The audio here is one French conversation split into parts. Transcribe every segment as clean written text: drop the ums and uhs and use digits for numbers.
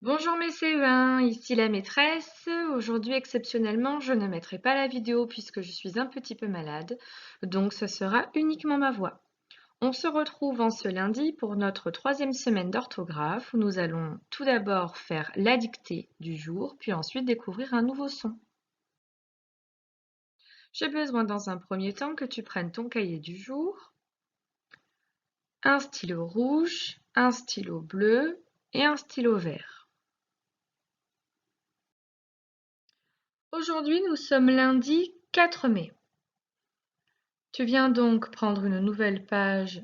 Bonjour mes C20, ici la maîtresse. Aujourd'hui, exceptionnellement, je ne mettrai pas la vidéo puisque je suis un petit peu malade, donc ce sera uniquement ma voix. On se retrouve en ce lundi pour notre troisième semaine d'orthographe où nous allons tout d'abord faire la dictée du jour, puis ensuite découvrir un nouveau son. J'ai besoin dans un premier temps que tu prennes ton cahier du jour, un stylo rouge, un stylo bleu et un stylo vert. Aujourd'hui, nous sommes lundi 4 mai. Tu viens donc prendre une nouvelle page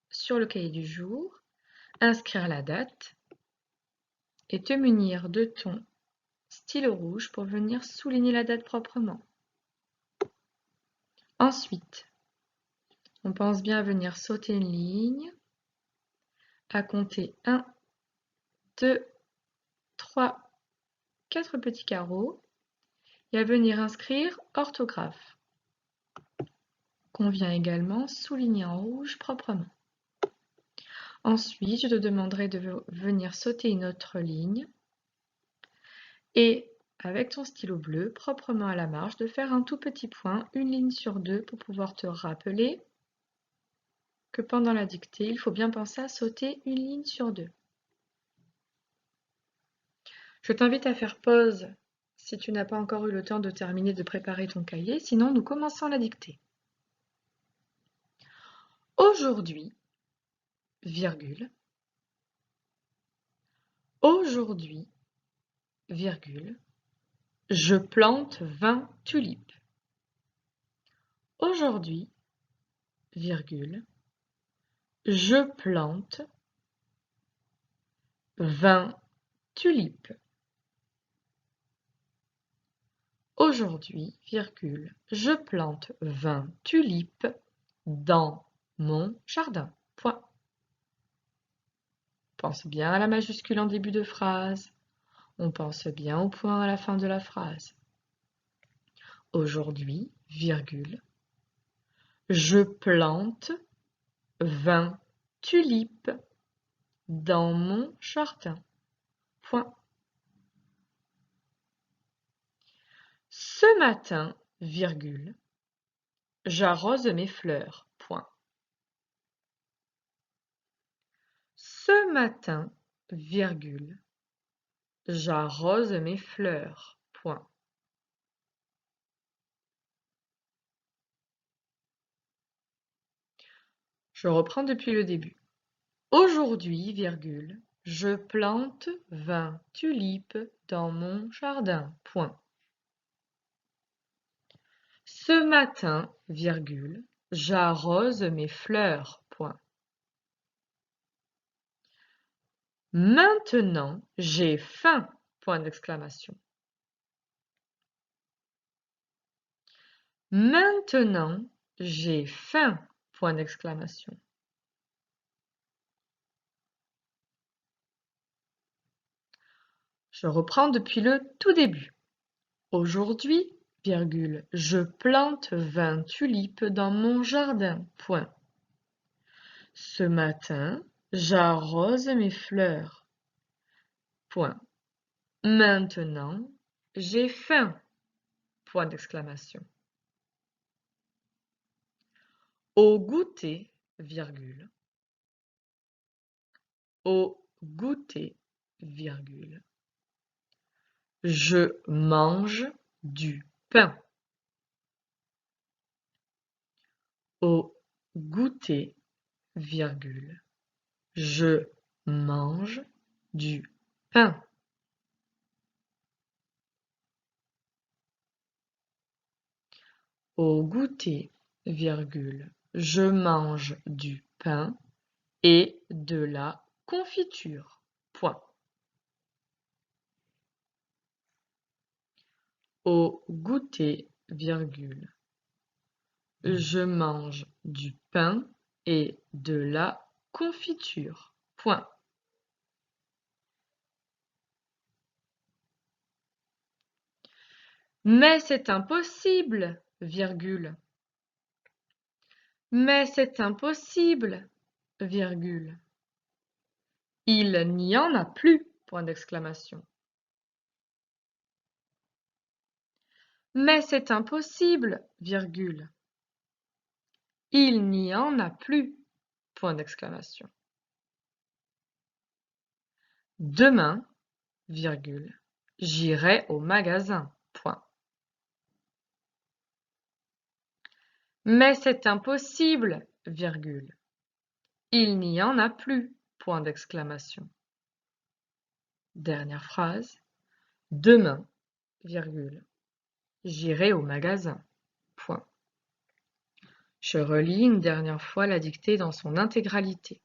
sur le cahier du jour, inscrire la date et te munir de ton stylo rouge pour venir souligner la date proprement. Ensuite, on pense bien à venir sauter une ligne, à compter 1, 2, 3, 4 petits carreaux et à venir inscrire orthographe, qu'on vient également souligner en rouge proprement. Ensuite, je te demanderai de venir sauter une autre ligne et avec ton stylo bleu, proprement à la marge, de faire un tout petit point, une ligne sur deux, pour pouvoir te rappeler que pendant la dictée, il faut bien penser à sauter une ligne sur deux. Je t'invite à faire pause si tu n'as pas encore eu le temps de terminer de préparer ton cahier, sinon nous commençons la dictée. Aujourd'hui, virgule, aujourd'hui, virgule, je plante 20 tulipes. Aujourd'hui, virgule, je plante 20 tulipes. Aujourd'hui, virgule, je plante 20 tulipes dans mon jardin. Point. Pense bien à la majuscule en début de phrase. On pense bien au point à la fin de la phrase. Aujourd'hui, virgule, je plante 20 tulipes dans mon jardin. Point. Ce matin, virgule, j'arrose mes fleurs. Point. Ce matin, virgule, j'arrose mes fleurs. Point. Je reprends depuis le début. Aujourd'hui, virgule, je plante 20 tulipes dans mon jardin. Point. Ce matin, virgule, j'arrose mes fleurs. Point. Maintenant, j'ai faim. Point d'exclamation. Maintenant, j'ai faim. Point d'exclamation. Je reprends depuis le tout début. Aujourd'hui, virgule, je plante 20 tulipes dans mon jardin. Point. Ce matin, j'arrose mes fleurs. Point. Maintenant, j'ai faim. Point d'exclamation. Au goûter, virgule. Au goûter, virgule. Je mange du pain. Au goûter, virgule. Je mange du pain. Au goûter, virgule. Je mange du pain et de la confiture. Point. Au goûter, virgule. Je mange du pain et de la confiture. Point. Mais c'est impossible, virgule. Mais c'est impossible, virgule. Il n'y en a plus. Point d'exclamation. Mais c'est impossible, virgule. Il n'y en a plus. Point d'exclamation. Demain, virgule, j'irai au magasin. Point. Mais c'est impossible, virgule. Il n'y en a plus. Point d'exclamation. Dernière phrase. Demain, virgule, j'irai au magasin. Point. Je relis une dernière fois la dictée dans son intégralité.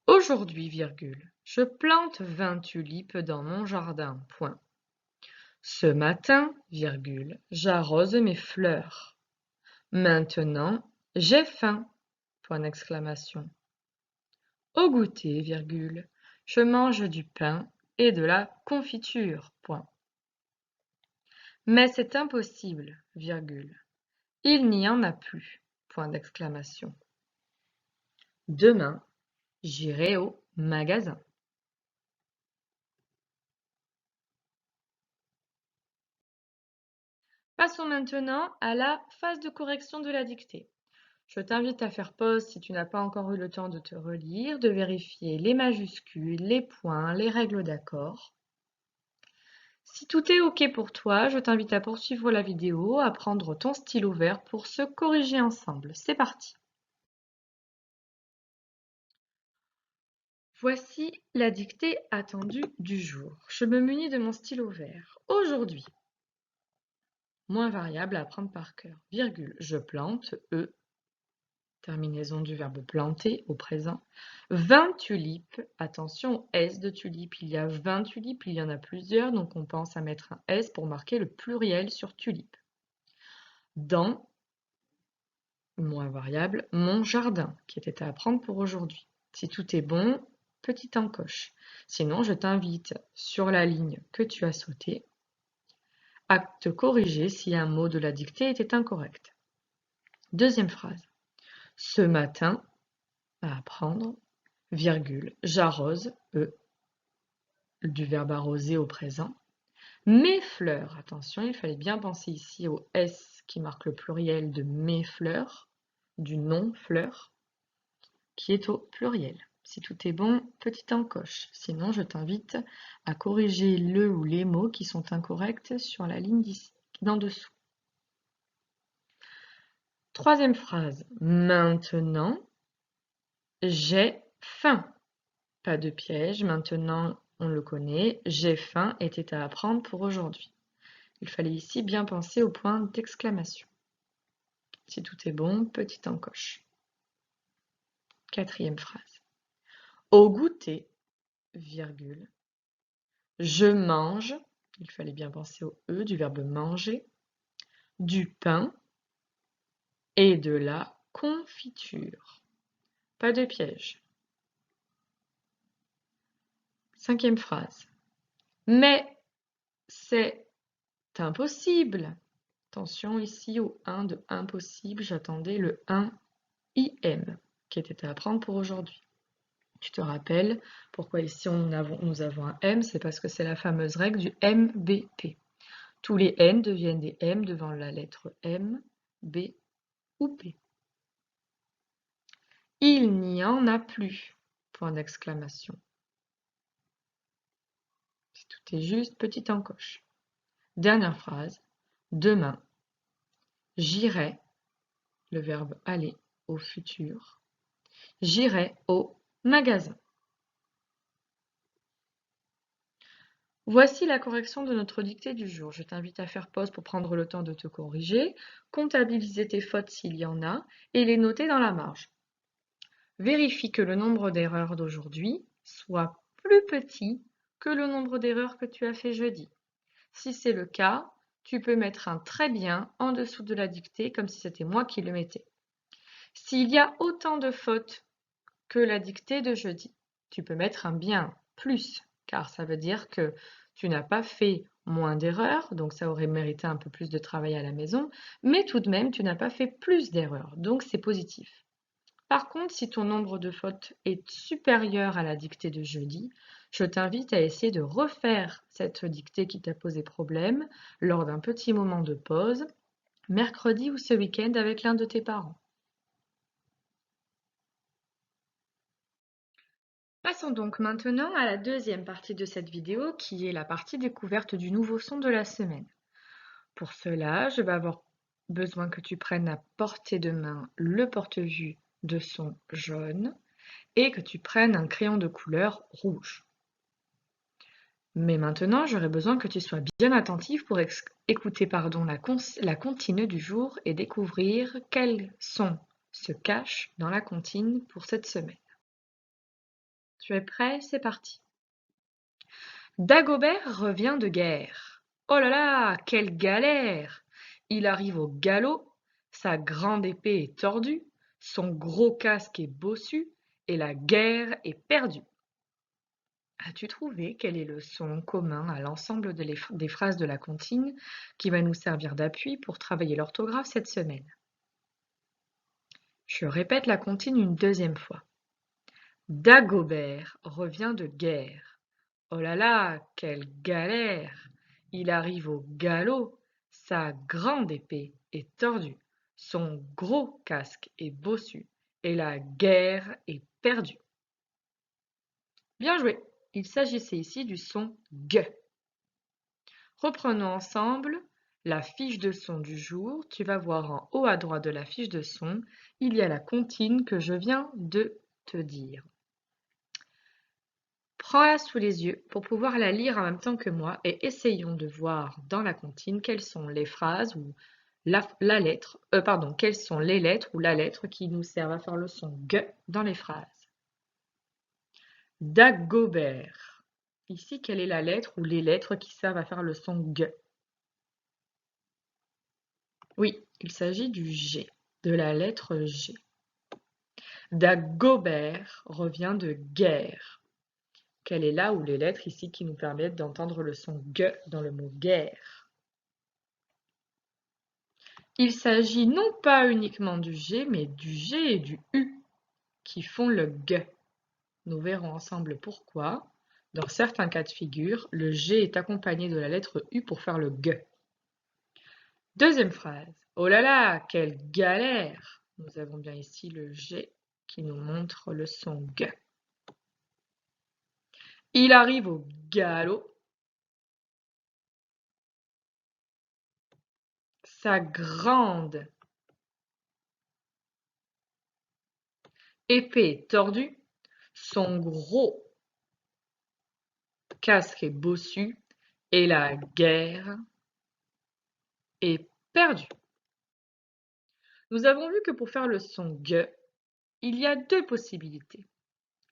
Aujourd'hui, virgule, je plante 20 tulipes dans mon jardin. Point. Ce matin, virgule, j'arrose mes fleurs. Maintenant, j'ai faim. Point d'exclamation. Au goûter, virgule, je mange du pain et de la confiture. Point. Mais c'est impossible, virgule. Il n'y en a plus. Point d'exclamation. Demain, j'irai au magasin. Passons maintenant à la phase de correction de la dictée. Je t'invite à faire pause si tu n'as pas encore eu le temps de te relire, de vérifier les majuscules, les points, les règles d'accord. Si tout est OK pour toi, je t'invite à poursuivre la vidéo, à prendre ton stylo vert pour se corriger ensemble. C'est parti! Voici la dictée attendue du jour. Je me munis de mon stylo vert. Aujourd'hui, moins variable à apprendre par cœur. Virgule, je plante, terminaison du verbe planter au présent. 20 tulipes, attention au S de tulipe, il y a 20 tulipes, il y en a plusieurs, donc on pense à mettre un S pour marquer le pluriel sur tulipe. Dans, moins variable, mon jardin, qui était à apprendre pour aujourd'hui. Si tout est bon, petite encoche. Sinon, je t'invite sur la ligne que tu as sautée à te corriger si un mot de la dictée était incorrect. Deuxième phrase. Ce matin, à apprendre, virgule, j'arrose, du verbe arroser au présent. Mes fleurs, attention, il fallait bien penser ici au S qui marque le pluriel de mes fleurs, du nom fleur, qui est au pluriel. Si tout est bon, petite encoche. Sinon, je t'invite à corriger le ou les mots qui sont incorrects sur la ligne d'en dessous. Troisième phrase. Maintenant, j'ai faim. Pas de piège. Maintenant, on le connaît. J'ai faim était à apprendre pour aujourd'hui. Il fallait ici bien penser au point d'exclamation. Si tout est bon, petite encoche. Quatrième phrase. Au goûter, virgule, je mange, il fallait bien penser au E du verbe manger, du pain et de la confiture. Pas de piège. Cinquième phrase. Mais c'est impossible. Attention ici au 1 de impossible, j'attendais le 1 IM qui était à apprendre pour aujourd'hui. Tu te rappelles pourquoi ici nous avons un M, c'est parce que c'est la fameuse règle du MBP. Tous les N deviennent des M devant la lettre M, B ou P. Il n'y en a plus. Point d'exclamation. Si tout est juste, petite encoche. Dernière phrase. Demain, j'irai, le verbe aller au futur, j'irai au magasin. Voici la correction de notre dictée du jour. Je t'invite à faire pause pour prendre le temps de te corriger, comptabiliser tes fautes s'il y en a et les noter dans la marge. Vérifie que le nombre d'erreurs d'aujourd'hui soit plus petit que le nombre d'erreurs que tu as fait jeudi. Si c'est le cas, tu peux mettre un très bien en dessous de la dictée comme si c'était moi qui le mettais. S'il y a autant de fautes que la dictée de jeudi, tu peux mettre un bien plus, car ça veut dire que tu n'as pas fait moins d'erreurs, donc ça aurait mérité un peu plus de travail à la maison, mais tout de même, tu n'as pas fait plus d'erreurs, donc c'est positif. Par contre, si ton nombre de fautes est supérieur à la dictée de jeudi, Je t'invite à essayer de refaire cette dictée qui t'a posé problème lors d'un petit moment de pause, mercredi ou ce week-end avec l'un de tes parents. Passons donc maintenant à la deuxième partie de cette vidéo qui est la partie découverte du nouveau son de la semaine. Pour cela, je vais avoir besoin que tu prennes à portée de main le porte-vue de son jaune et que tu prennes un crayon de couleur rouge. Mais maintenant, j'aurai besoin que tu sois bien attentif pour écouter la comptine du jour et découvrir quels sons se cachent dans la comptine pour cette semaine. Tu es prêt? C'est parti. Dagobert revient de guerre. Oh là là, quelle galère! Il arrive au galop, sa grande épée est tordue, son gros casque est bossu, et la guerre est perdue. As-tu trouvé quel est le son commun à l'ensemble des phrases de la comptine qui va nous servir d'appui pour travailler l'orthographe cette semaine? Je répète la comptine une deuxième fois. Dagobert revient de guerre. Oh là là, quelle galère! Il arrive au galop, sa grande épée est tordue, son gros casque est bossu, et la guerre est perdue. Bien joué! Il s'agissait ici du son G. Reprenons ensemble la fiche de son du jour. Tu vas voir en haut à droite de la fiche de son, il y a la comptine que je viens de te dire. Prends-la sous les yeux pour pouvoir la lire en même temps que moi et essayons de voir dans la comptine quelles sont les phrases ou quelles sont les lettres ou la lettre qui nous servent à faire le son G dans les phrases. Dagobert. Ici, quelle est la lettre ou les lettres qui servent à faire le son G? Oui, il s'agit du G, de la lettre G. Dagobert revient de guerre. Quelle est là ou les lettres ici qui nous permettent d'entendre le son G dans le mot guerre? Il s'agit non pas uniquement du G, mais du G et du U qui font le G. Nous verrons ensemble pourquoi. Dans certains cas de figure, le G est accompagné de la lettre U pour faire le G. Deuxième phrase. Oh là là, quelle galère! Nous avons bien ici le G qui nous montre le son G. Il arrive au galop. Sa grande épée tordue, son gros casque est bossu, et la guerre est perdue. Nous avons vu que pour faire le son G, il y a deux possibilités.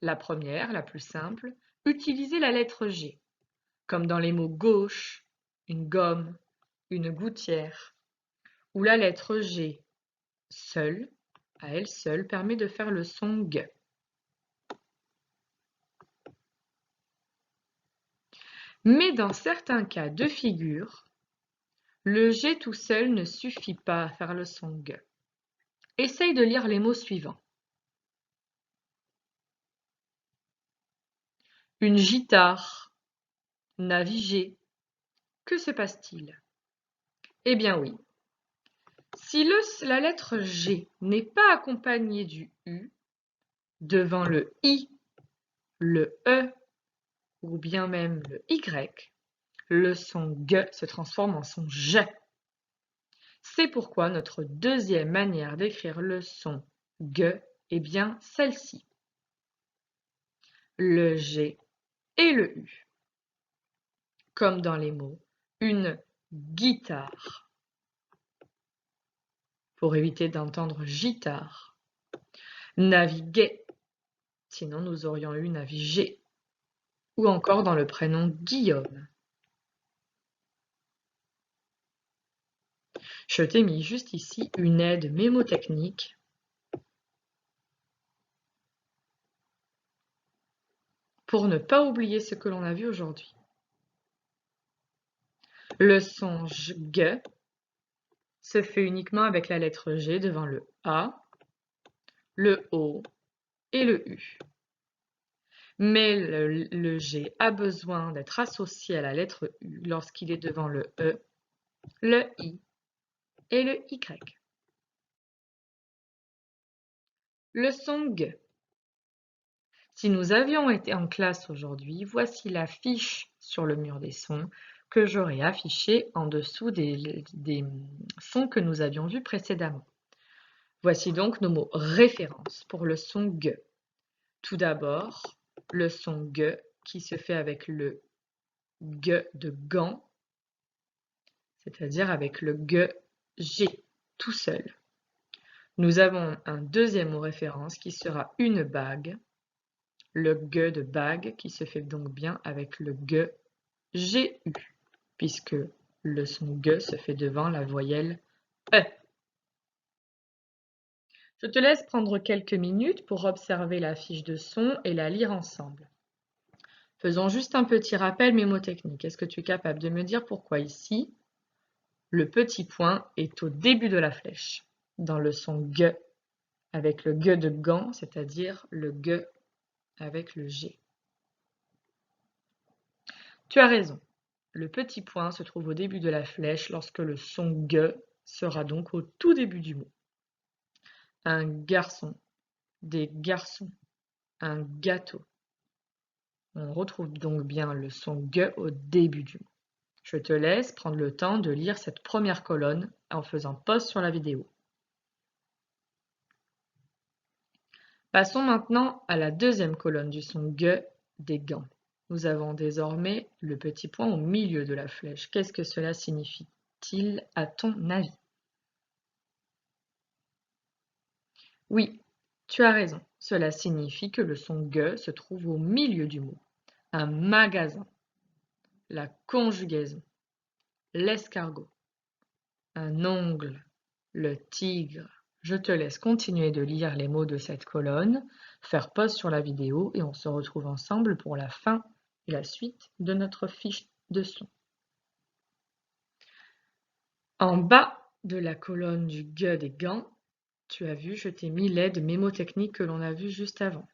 La première, la plus simple, utiliser la lettre G, comme dans les mots gauche, une gomme, une gouttière, où la lettre G seule, à elle seule, permet de faire le son G. Mais dans certains cas de figure, le G tout seul ne suffit pas à faire le son G. Essaye de lire les mots suivants. Une guitare, naviguer. Que se passe-t-il? Eh bien oui. Si la lettre G n'est pas accompagnée du U, devant le I, le E ou bien même le Y, le son G se transforme en son J. C'est pourquoi notre deuxième manière d'écrire le son G est bien celle-ci. Le G et le U. Comme dans les mots une guitare, pour éviter d'entendre gitare. Naviguer, sinon nous aurions eu naviguer. Ou encore dans le prénom Guillaume. Je t'ai mis juste ici une aide mémotechnique pour ne pas oublier ce que l'on a vu aujourd'hui. Le son G se fait uniquement avec la lettre G devant le A, le O et le U. Mais le G a besoin d'être associé à la lettre U lorsqu'il est devant le E, le I et le Y. Le son G. Si nous avions été en classe aujourd'hui, voici la fiche sur le mur des sons que j'aurais affichée en dessous des sons que nous avions vus précédemment. Voici donc nos mots références pour le son G. Tout d'abord, le son G qui se fait avec le G de gant, c'est-à-dire avec le G tout seul. Nous avons un deuxième mot référence qui sera une bague, le G de bague qui se fait donc bien avec le GU, puisque le son G se fait devant la voyelle E. Je te laisse prendre quelques minutes pour observer la fiche de son et la lire ensemble. Faisons juste un petit rappel mémotechnique. Est-ce que tu es capable de me dire pourquoi ici, le petit point est au début de la flèche, dans le son G, avec le G de gant, c'est-à-dire le G avec le G. Tu as raison. Le petit point se trouve au début de la flèche lorsque le son G sera donc au tout début du mot. Un garçon, des garçons, un gâteau. On retrouve donc bien le son G au début du mot. Je te laisse prendre le temps de lire cette première colonne en faisant pause sur la vidéo. Passons maintenant à la deuxième colonne du son G des gants. Nous avons désormais le petit point au milieu de la flèche. Qu'est-ce que cela signifie-t-il à ton avis? Oui, tu as raison. Cela signifie que le son G se trouve au milieu du mot. Un magasin, la conjugaison, l'escargot, un ongle, le tigre. Je te laisse continuer de lire les mots de cette colonne, faire pause sur la vidéo et on se retrouve ensemble pour la fin et la suite de notre fiche de son. En bas de la colonne du G des gants, tu as vu, je t'ai mis l'aide mémotechnique que l'on a vu juste avant,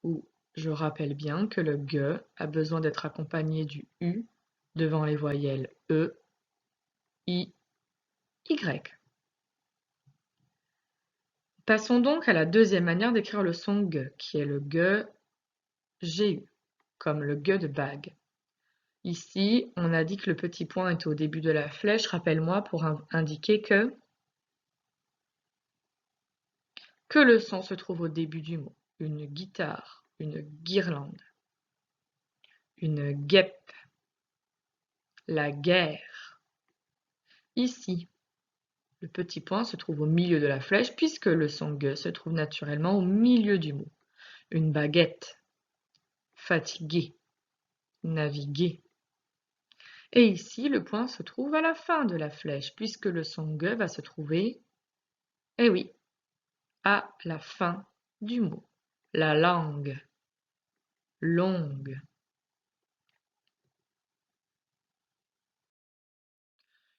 où je rappelle bien que le G a besoin d'être accompagné du U devant les voyelles E, I, Y. Passons donc à la deuxième manière d'écrire le son G, qui est le G, GU, comme le G de bague. Ici, on a dit que le petit point est au début de la flèche, rappelle-moi, pour indiquer que le son se trouve au début du mot. Une guitare, une guirlande, une guêpe, la guerre. Ici, le petit point se trouve au milieu de la flèche puisque le son G se trouve naturellement au milieu du mot. Une baguette, fatigué, naviguer. Et ici, le point se trouve à la fin de la flèche puisque le son G va se trouver, eh oui, à la fin du mot. La langue, longue.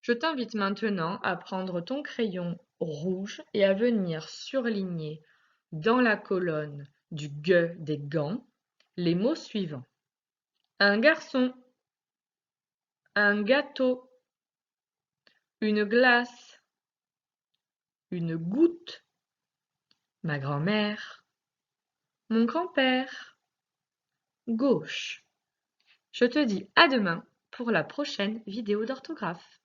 Je t'invite maintenant à prendre ton crayon rouge et à venir surligner dans la colonne du G des gants les mots suivants. Un garçon, un gâteau, une glace, une goutte, ma grand-mère, mon grand-père, gauche. Je te dis à demain pour la prochaine vidéo d'orthographe.